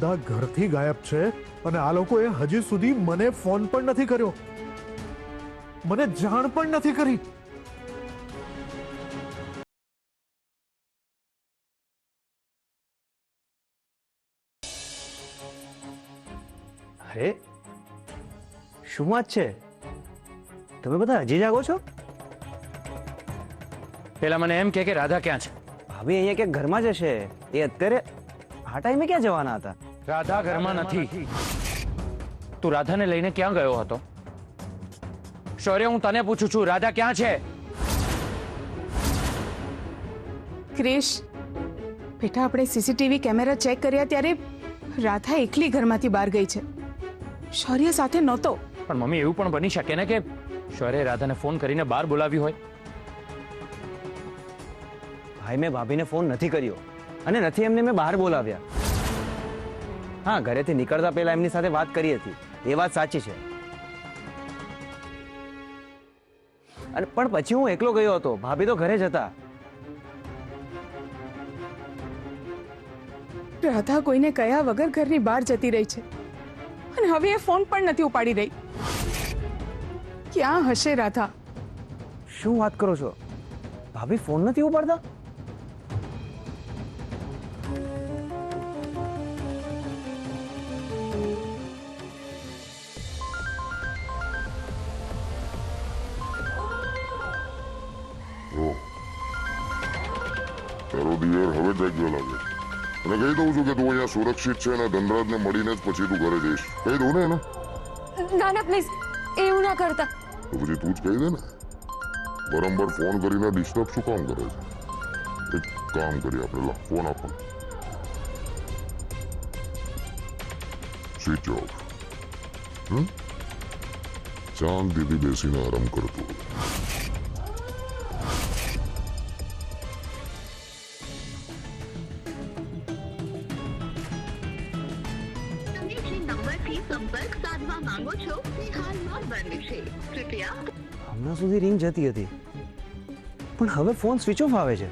રાધા ઘરથી ગાયબ છે અને આ લોકોએ હજી સુધી મને ફોન પણ નથી કર્યો, મને જાણ પણ નથી કરી. અરે શું વાત છે, તમે બધા હજી જાગો છો? પેલા મને એમ કે રાધા ક્યાં છે? ભાભી અહીંયા ક્યાંક ઘરમાં જ હશે. એ અત્યારે આ ટાઈમે ક્યાં જવાના હતા? રાધા ઘરમાં નથી. તું રાધાને લઈને ક્યાં ગયો હતો? શૌર્ય, હું તને પૂછું છું, રાધા ક્યાં છે? ક્રિશ બેટા, આપણે સીસીટીવી કેમેરા ચેક કર્યા ત્યારે રાધા એકલી ઘરમાંથી બહાર ગઈ છે, શૌર્ય સાથે નહોતો. પણ મમ્મી, એવું પણ બની શકે ને કે શૌર્ય રાધાને ફોન કરીને બહાર બોલાવી હોય. ભાઈ, મેં ભાભીને ફોન નથી કર્યો અને નથી એમને મેં બહાર બોલાવ્યા. હા, ઘરેથી નીકળતા પહેલા એમની સાથે વાત કરી હતી, એ વાત સાચી છે. અને પણ પછી હું એકલો ગયો હતો, ભાભી તો ઘરે જ હતા. રાધા કોઈને કયા વગર ઘરની બહાર જતી રહી છે અને હવે એ ફોન પણ નથી ઉપાડી રહી. ક્યાં હશે રાધા? શું વાત કરો છો? ભાભી ફોન નથી ઉપાડતા? તારો દિયર હવે જાગ્યો લાગે. અને કહી દઉં છું કે તું અહીંયા સુરક્ષિત છે અને ધનરાજને મળીને જ પછી તું ઘરે જઈશ. કહી દઉં ને એને? ના ના પ્લીઝ, એવું ના કરતા. તો પછી તું જ કહી દે ને. વારંવાર ફોન કરીને ડિસ્ટર્બ શું કામ કરે છે? એક કામ કરીએ આપણે, લા ફોન આપો. Switch off. શાંતિથી બેસીને આરામ કરતો હોય. સંપર્ક સાધવા માંગો છો તે હાલમાં બંધ છે. કૃપયા. હમણાં સુધી રિંગ જતી હતી પણ હવે ફોન સ્વિચ ઓફ આવે છે.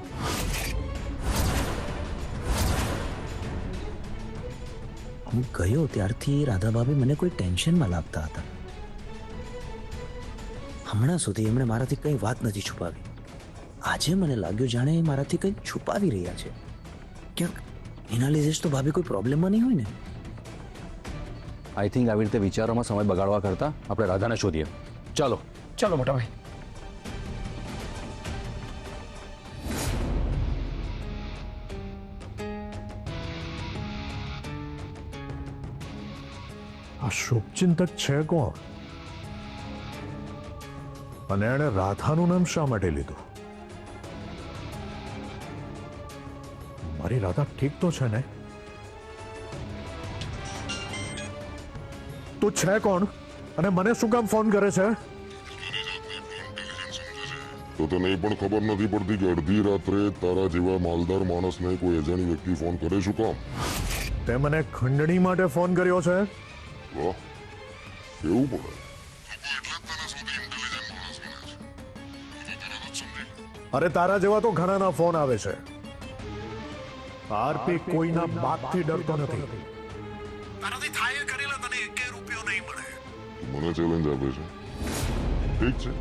હું ગયો ત્યારથી રાધા ભાભી મને કોઈ ટેન્શનમાં લાગતા હતા. હમણાં સુધી એમણે મારાથી કંઈ વાત નથી છુપાવી. આજે મને લાગ્યું જાણે એ મારાથી કંઈક છુપાવી રહ્યા છે. ક્યાંક એના લીધે જ તો ભાભી કોઈ પ્રોબ્લેમમાં નહીં હોય ને. આઈ થિંક આવી રીતે વિચારોમાં સમય બગાડવા કરતા આપણે રાધાને શોધીએ. ચાલો ચાલો મોટા ભાઈ. આ શુભચિંતક છે કોણ? અને એણે રાધાનું નામ શા માટે લીધું? મારી રાધા ઠીક તો છે ને? તું છે કોણ અને મને શું કામ ફોન કરે છે? તો તને એ પણ ખબર નથી પડતી કે અડધી રાત્રે તારા જેવા માલદાર માણસને કોઈ અજાણી વ્યક્તિ ફોન કરે શું કામ? તે મને ખંડણી માટે ફોન કર્યો છે? વાહ, કેવું પડે. અરે તારા જેવા તો ઘણાના ફોન આવે છે. આરપી કોઈના બાપથી ડરતો નથી. તારાથી થાય કરી લે, તને એક રૂપિયો નહીં મળે. મને ચેલેન્જ આપે છે, ઠીક છે,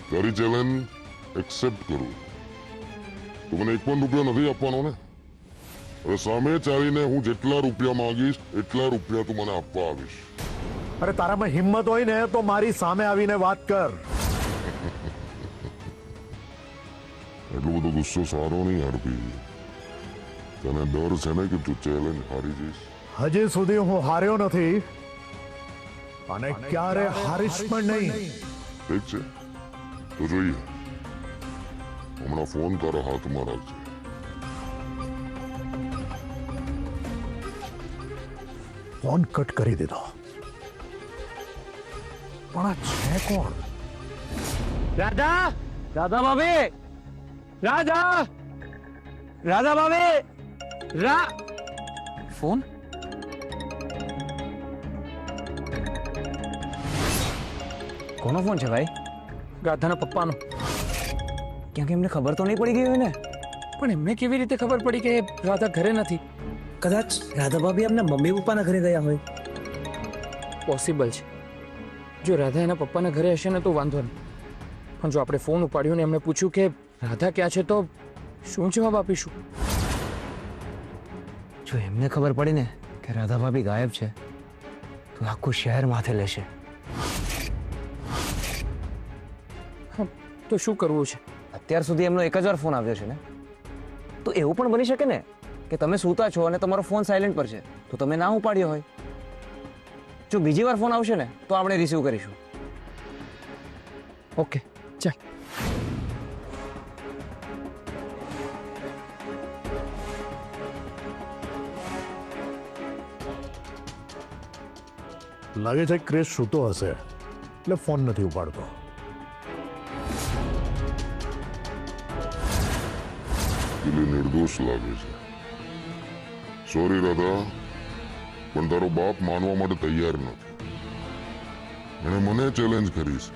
તારી ચેલેન્જ એક્સેપ્ટ કરું. તો મને એક પણ રૂપિયો નથી આપવાનો ને? હવે સામે ચાલીને હું જેટલા રૂપિયા માંગીશ એટલા રૂપિયા તું મને આપવા આવીશ. અરે તારામાં હિંમત હોય ને તો મારી સામે આવીને વાત કર. એટલો બધો ગુસ્સો સારો નહીં આરપી. તને ડર છે ને કે તું ચેલેન્જ હારી જઈશ? હજી સુધી હું હાર્યો નથી અને ક્યારે હારીશ પણ નહીં. ઠીક છે, તો જોઈએ. હમણાં ફોન તારા હાથમાં રાખજે. ફોન કટ કરી દીધો. પણ આ છે કોણ? રાધા! રાધા ભાભી! રાધા! રાધા ભાભી! ફોન? કોનો ફોન છે ભાઈ? રાધાના પપ્પાનો. ક્યાંક એમને ખબર તો નહીં પડી ગઈ હોય ને? પણ એમને કેવી રીતે ખબર પડી કે રાધા ઘરે નથી? કદાચ રાધા ભાભી એમના મમ્મી પપ્પાના ઘરે ગયા હોય. પોસિબલ છે. જો રાધા એના પપ્પાના ઘરે હશે ને તો વાંધો નહીં, પણ જો આપણે ફોન ઉપાડ્યો ને એમણે પૂછ્યું કે રાધા ક્યાં છે તો શું જવાબ આપીશું? જો એમને ખબર પડી ને કે રાધા ભાભી ગાયબ છે તો આખું શહેર માથે લેશે. તો શું કરવું છે? અત્યાર સુધી એમનો એક જ વાર ફોન આવ્યો છે ને, તો એવું પણ બની શકે ને કે તમે સૂતા છો અને તમારો ફોન સાયલેન્ટ પર છે તો તમે ના ઉપાડ્યો હોય. જો બીજી વાર ફોન આવશે ને તો આપણે રિસીવ કરીશું. ઓકે, ચાલ. લાગે છે ક્રિશ સૂતો હશે એટલે ફોન નથી ઉપાડતો. પેલી નિર્દોષ લાગે છે. સોરી રાધા, પણ તારો બાપ માનવા માટે તૈયાર નથી. એણે મને ચેલેન્જ કરી છે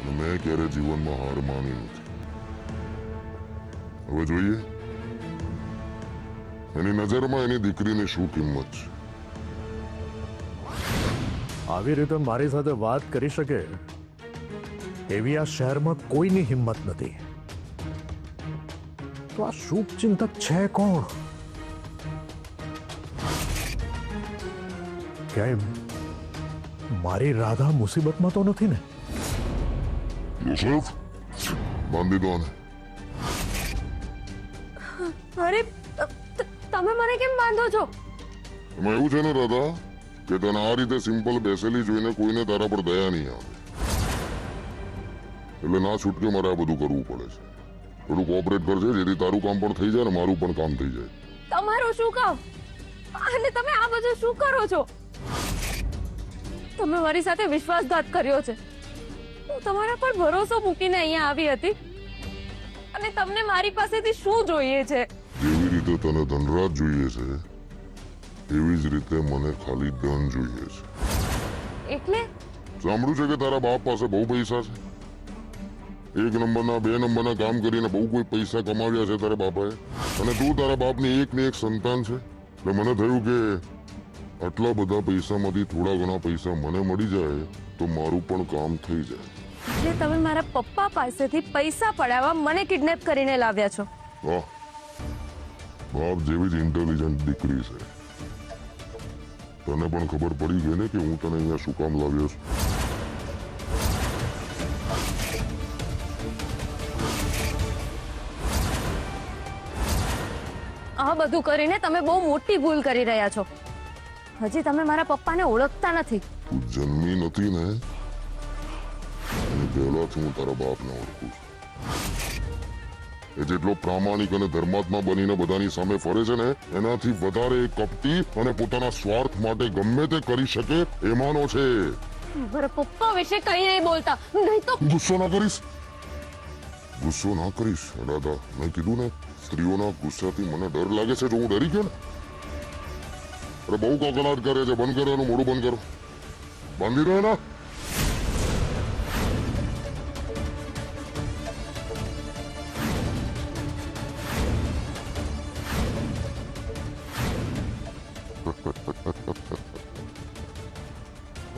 અને મેં ક્યારે જીવનમાં હાર માની નથી. હવે જોઈએ એની નજરમાં એની દીકરીની શું કિંમત છે. આવી રીતે મારી સાથે વાત કરી શકે એવી આ શહેરમાં કોઈની હિંમત નથી. તો આ શુભચિંતક છે કોણ? કેમ મારી રાધા મુસીબતમાં તો નથી ને? યુસુફ, બાંધી દો ને. અરે તમે મને કેમ બાંધો છો? એમાં એવું છે ને રાધા કે તને આ રીતે સિમ્પલ બેસેલી જોઈને કોઈને તારા પર દયા નહીં આવે, એટલે ના છૂટકે મારે આ બધું કરવું પડે છે. થોડું કોઓપરેટ કરજે જેથી તારું કામ પણ થઈ જાય ને મારું પણ કામ થઈ જાય. તમારું શું કામ? અને તમે આ બધું શું કરો છો? તમે મારી સાથે વિશ્વાસઘાત કર્યો છે. હું તમારા પર ભરોસો મૂકીને અહીંયા આવી હતી અને તમને મારી પાસેથી શું જોઈએ છે? જેવી રીતે તને ધનરાજ જોઈએ છે એવી જ રીતે મને ખાલી ધન જોઈએ છે. એટલે સાંભળ્યું છે કે તારા બાપ પાસે બહુ પૈસા છે. 1 નંબરના 2 નંબરના કામ કરીને બહુ કોઈ પૈસા કમાવ્યા છે તારા બાપાએ, અને તું તારા બાપની એક ને એક સંતાન છે. એટલે મને થયું કે આટલા બધા પૈસામાંથી થોડા ઘણા પૈસા મને મળી જાય તો મારું પણ કામ થઈ જાય. એટલે તમે મારા પપ્પા પાસેથી પૈસા પડાવવા મને કિડનેપ કરીને લાવ્યા છો? વાહ, બાપ જેવી જ ઇન્ટેલિજન્ટ દીકરી છે. તને પણ ખબર પડી ગઈ ને કે હું તને અહીંયા શું કામ લાવ્યો છું? આ બધું કરીને તમે બહુ મોટી ભૂલ કરી રહ્યા છો. હજી તમે મારા પપ્પાને ઓળખતા નથી. તું જન્મી નથી ને એની પહેલાથી હું તારા બાપને ઓળખું છું. એ જેટલો પ્રામાણિક અને ધર્માત્મા બનીને બધાની સામે ફરે છે ને એનાથી વધારે કપટી અને પોતાના સ્વાર્થ માટે ગમે તે કરી શકે એમાંનો છે. મારા પપ્પા વિશે કંઈ નહીં બોલતા, નહીં તો ગુસ્સો ના કરીશ, ગુસ્સો ના કરીશ રાધા. મેં કીધું ને સ્ત્રીઓના ગુસ્સાથી મને ડર લાગે છે. જો હું ડરી ગયો ને, અરે બહુ કકળાટ કરે છે. બંધ કરો એનું મોઢું બંધ કરો. બાંધી રહ્યો ને.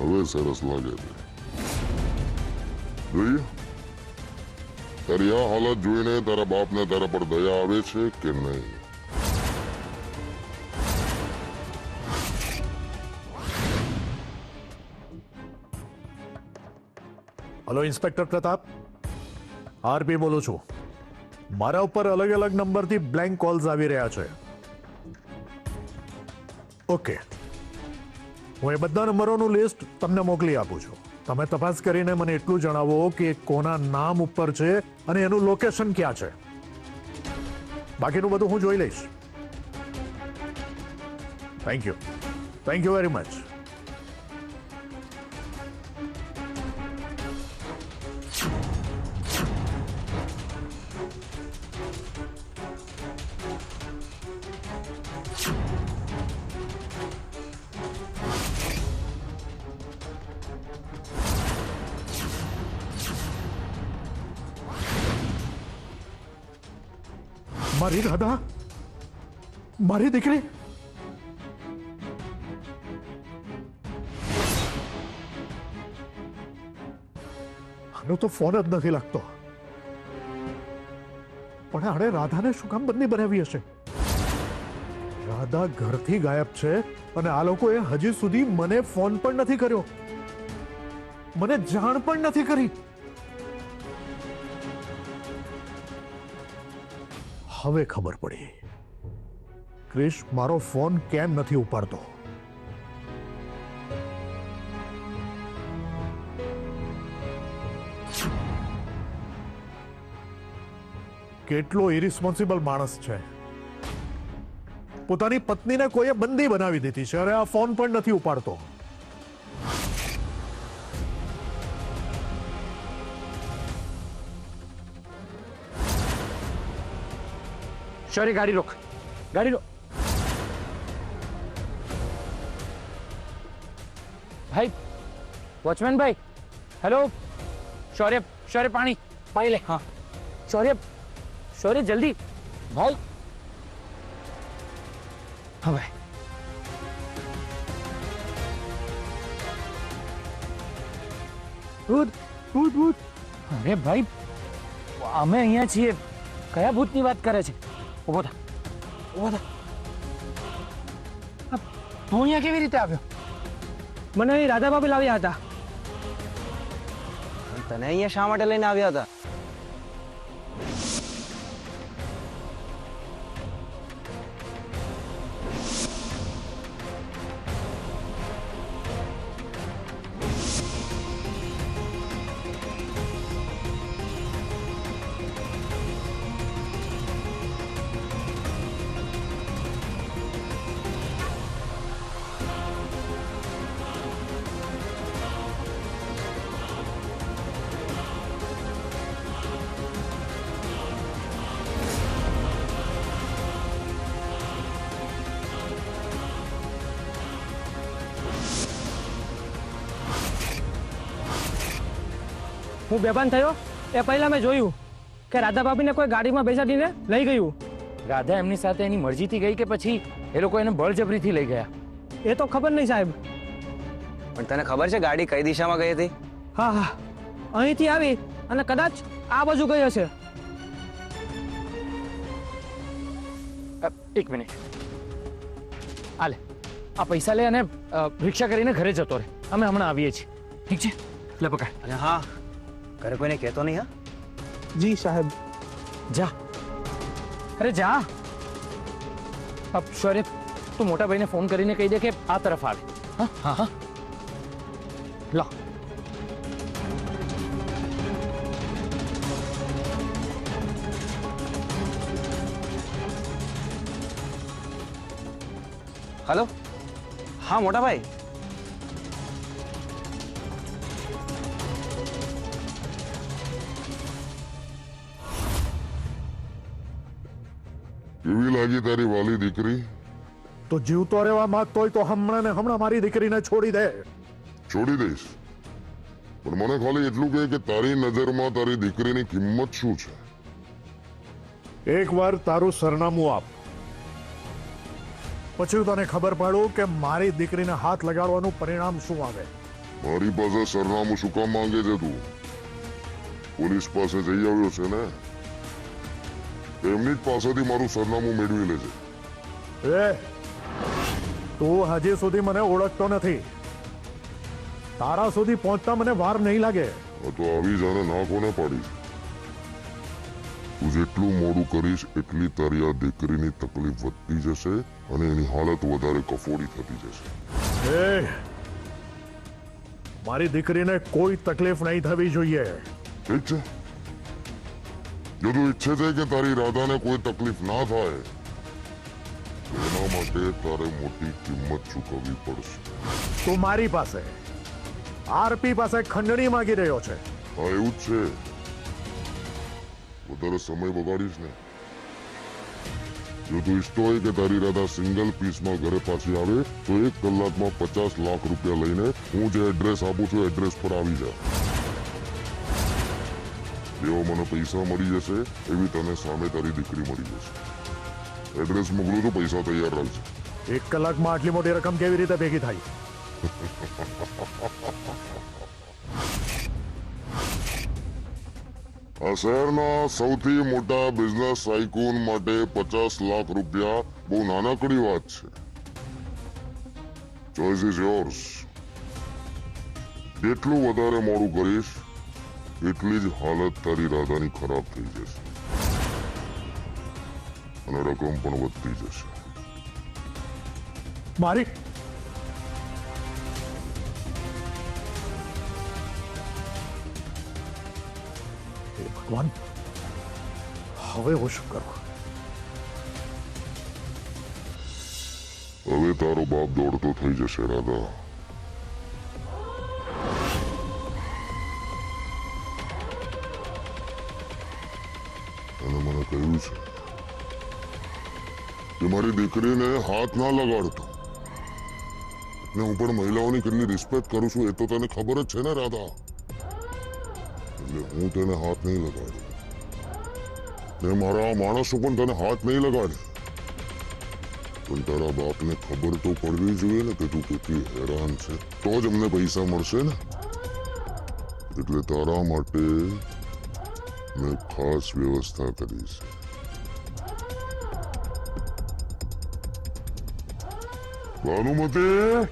હવે સરસ લાગે છે. જોઈએ તારી આ હાલત જોઈને તારા બાપને તારા પર દયા આવે છે કે નહીં? હલો ઇન્સ્પેક્ટર પ્રતાપ, આરપી બોલું છું. મારા ઉપર અલગ અલગ નંબરથી બ્લેન્ક કોલ્સ આવી રહ્યા છે. ઓકે, હું એ બધા નંબરોનું લિસ્ટ તમને મોકલી આપું છું. તમે તપાસ કરીને મને એટલું જણાવો કે કોના નામ ઉપર છે અને એનું લોકેશન ક્યાં છે. બાકીનું બધું હું જોઈ લઈશ. Thank you very much. મારી રાધા, મારી દીકરી આનો તો ફોન જ નથી લાગતો. પણ આણે રાધાને શું કામ બંદી બનાવી હશે? રાધા ઘરથી ગાયબ છે અને આ લોકોએ હજી સુધી મને ફોન પણ નથી કર્યો, મને જાણ પણ નથી કરી. હવે ખબર પડી ક્રિશ મારો ફોન કેમ નથી ઉપાડતો. કેટલો ઇરિસ્પોન્સિબલ માણસ છે. પોતાની પત્નીને કોઈએ બંદી બનાવી દીધી છે અને આ ફોન પણ નથી ઉપાડતો. શૌર્ય ગાડી રોક, ગાડી રોક. ભાઈ, વોચમેન ભાઈ, હેલો. શૌર્ય, શૌર્ય પાણી, પાણી લે. હા શૌર્ય, શૌર્ય જલ્દી ભાઈ. હા ભાઈ. ભૂત, ભૂત, ભૂત. અરે ભાઈ, અમે અહીંયા છીએ. કયા ભૂતની વાત કરે છે? ઉભો થા, ઉભો થા. તું અહીંયા કેવી રીતે આવ્યો? મને અહીં રાધા ભાભી લાવ્યા હતા. તને અહીંયા શા માટે લઈને આવ્યા હતા? હું બેભાન થયો એ પહેલા મેં જોયું કે રાધા ભાભીને કોઈ ગાડીમાં બેસાડીને લઈ ગયું. રાધા એમની સાથે એની મરજીથી ગઈ કે પછી એ લોકો એને બળજબરીથી લઈ ગયા? એ તો ખબર નહીં સાહેબ. પણ તને ખબર છે ગાડી કઈ દિશામાં ગઈ હતી? હા હા, અહીંથી આવી અને કદાચ આ બાજુ ગઈ હશે. એક મિનિટ, આ લે, આ પૈસા લે અને રિક્ષા કરીને ઘરે જતો રહે. અમે હમણાં આવીએ છીએ. ઠીક છે, લે પકડ. અને હા, ઘરે કોઈને કહેતો નહીં. હા જી સાહેબ. જા. અરે જા. શૌર્ય, તું મોટા ભાઈને ફોન કરીને કહી દે કે આ તરફ આવે. હા હા હા, લો. હેલો. હા મોટા ભાઈ. કેવી લાગી તારી વાલી દીકરી? તો જીવતો રહેવા માંગતો હોય તો હમણાં ને હમણાં મારી દીકરીને છોડી દે. છોડી દઈશ, પણ મને ખાલી એટલું કહે કે તારી નજરમાં તારી દીકરીની કિંમત શું છે? એકવાર તારું સરનામું આપ, પછી હું તને ખબર પાડું કે મારી દીકરીને હાથ લગાડવાનું પરિણામ શું આવે. મારી પાસે સરનામું શું કામ માંગે છે તું? પોલીસ પાસે જઈ આવ્યો છે ને? એમની જ પાસેથી મારું સરનામું મેળવી લેજે. એ તું હજી સુધી મને ઓળખતો નથી. તારા સુધી પહોંચતા મને વાર નહીં લાગે. તો આવી જાને ના કોને પાડી? તું જેટલું મોડું કરીશ એટલી તારી આ દીકરીની તકલીફ વધતી જશે અને એની હાલત વધારે કફોડી થતી જશે. એ મારી દીકરીને કોઈ તકલીફ નહીં થવી જોઈએ. ઠીક છે, જો તું ઈચ્છે છે કે તારી રાધાને કોઈ તકલીફ ના થાય એના માટે તારે મોટી કિંમત ચૂકવવી પડશે. તું મારી પાસે આરપી પાસે ખંડણી માંગી રહ્યો છે. હા એવું જ છે. વધારે સમય બગાડીશ ને. જો તું ઈચ્છતો હોય કે તારી રાધા સિંગલ પીસમાં ઘરે પાછી આવે તો 1 કલાકમાં 50 લાખ રૂપિયા લઈને હું જે એડ્રેસ આપું છું એડ્રેસ પર આવી જા. જેવો મને પૈસા મળી જશે એવી તને સામે તારી દીકરી મળી જશે. એડ્રેસ મોકલું તો પૈસા તૈયાર રાખજે. 1 કલાકમાં આટલી મોટી રકમ કેવી રીતે ભેગી થાય? આ શહેરના સૌથી મોટા બિઝનેસ સાયકુન માટે 50 લાખ રૂપિયા બહુ નાનકડી વાત છે. Choice is yours. જેટલું વધારે મોડું કરીશ એટલી જ હાલત તારી રાધાની ખરાબ થઈ જશે અને રકમ પણ વધતી જશે. મારી હે ભગવાન, હવે હું શું કરું? હવે તારો બાપ દોડતો થઈ જશે રાધા. અને મને કહ્યું છે કે મારી દીકરીને હાથ ના લગાડતો. ને હું પણ મહિલાઓની કેટલી રિસ્પેક્ટ કરું છું એ તો તને ખબર જ છે ને રાધા. એટલે હું તેને હાથ નહીં લગાડું. ને મારા માણસો પણ તને હાથ નહીં લગાડે. પણ તારા બાપને ખબર તો પડવી જોઈએ ને કે તું કેટલી હેરાન છે. તો જ અમને પૈસા મળશે ને. એટલે તારા માટે મેં ખાસ વ્યવસ્થા કરી છે. ભાનુમતી,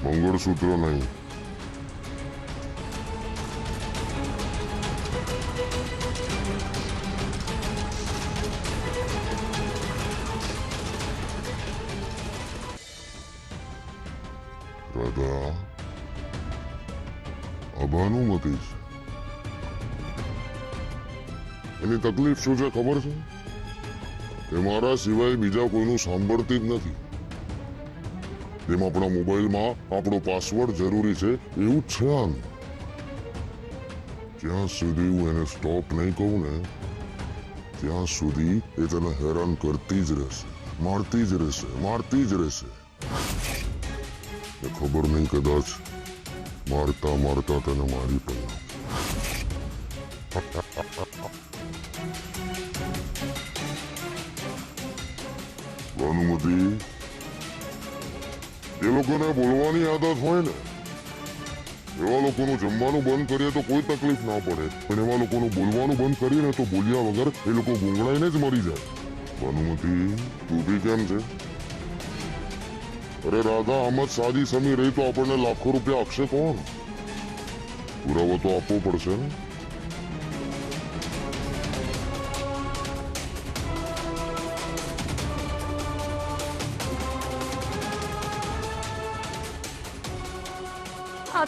મંગળસૂત્ર નહીં. રાધા, આ ભાનુમતી છે. એની તકલીફ શું છે ખબર છે? એ મારા સિવાય બીજા કોઈનું સાંભળતી જ નથી. જેમ આપણા મોબાઈલમાં આપણો પાસવર્ડ જરૂરી છે એવું જ છે આમ. જ્યાં સુધી હું એને સ્ટોપ નહીં કહું ને ત્યાં સુધી એ તને હેરાન કરતી જ રહેશે, મારતી જ રહેશે, મારતી જ રહેશે. એ ખબર નહીં, કદાચ મારતા મારતા તને મારી પણ ભાનુમતી, એ લોકોને બોલવાની આદત હોય ને એવા લોકોનું જમવાનું બંધ કરીએ તો કોઈ તકલીફ ના પડે. પણ એવા લોકોનું બોલવાનું બંધ કરીએ ને તો બોલ્યા વગર એ લોકો ગુંગળાઈને જ મરી જાય. ભાનુમતી, તું બી કેમ છે? અરે રાધા, આમ જ સાદી સમી રહી તો આપણને લાખો રૂપિયા આપશે કોણ? પુરાવો તો આપવો પડશે ને.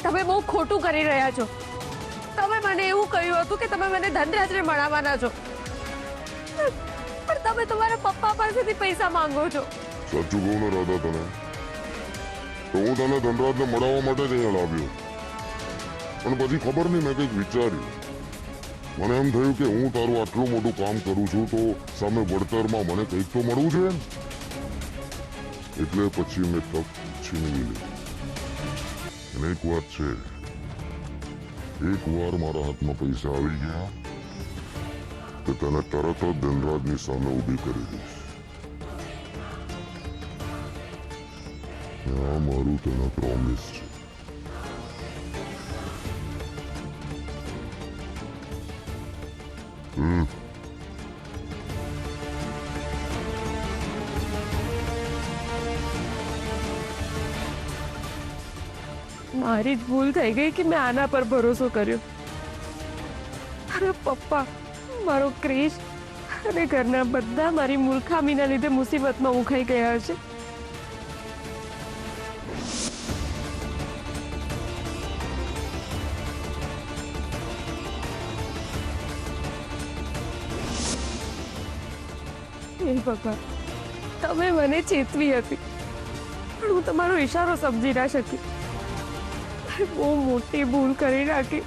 તમે બહુ ખોટું કરી રહ્યા છો. તમે મને એવું કહ્યું હતું કે તમે મને ધનરાજને મળાવવાના છો, પણ તમે તમારા પપ્પા પાસેથી પૈસા માંગો છો. સાચું કહું ને રાધા તને, તો હું તને ધનરાજને મળાવવા માટે જ અહીંયા લાવ્યો. પણ પછી ખબર નહીં, મેં કંઈક વિચાર્યું. મને એમ થયું કે હું તારું આટલું મોટું કામ કરું છું તો સામે વળતરમાં મને કંઈક તો મળવું જોઈએ. એટલે પછી મેં તક છીનવી લીધી. અને એક વાત છે, એકવાર મારા હાથમાં પૈસા આવી ગયા તો તને તરત જ ધનરાજની સામે ઊભી કરી દઈશ. આ મારું તને પ્રોમિસ છે. મારી જ ભૂલ થઈ ગઈ કે મેં આના પર ભરોસો કર્યો. મારા પપ્પા, મારો ક્રિશ અને ઘરના બધા મારી મૂર્ખામીના લીધે મુસીબતમાં મુકાઈ ગયા છે. હે ભગવાન, તમે મને ચેતવી હતી પણ હું તમારો ઈશારો સમજી ના શકી. બહુ મોટી ભૂલ કરી નાખી.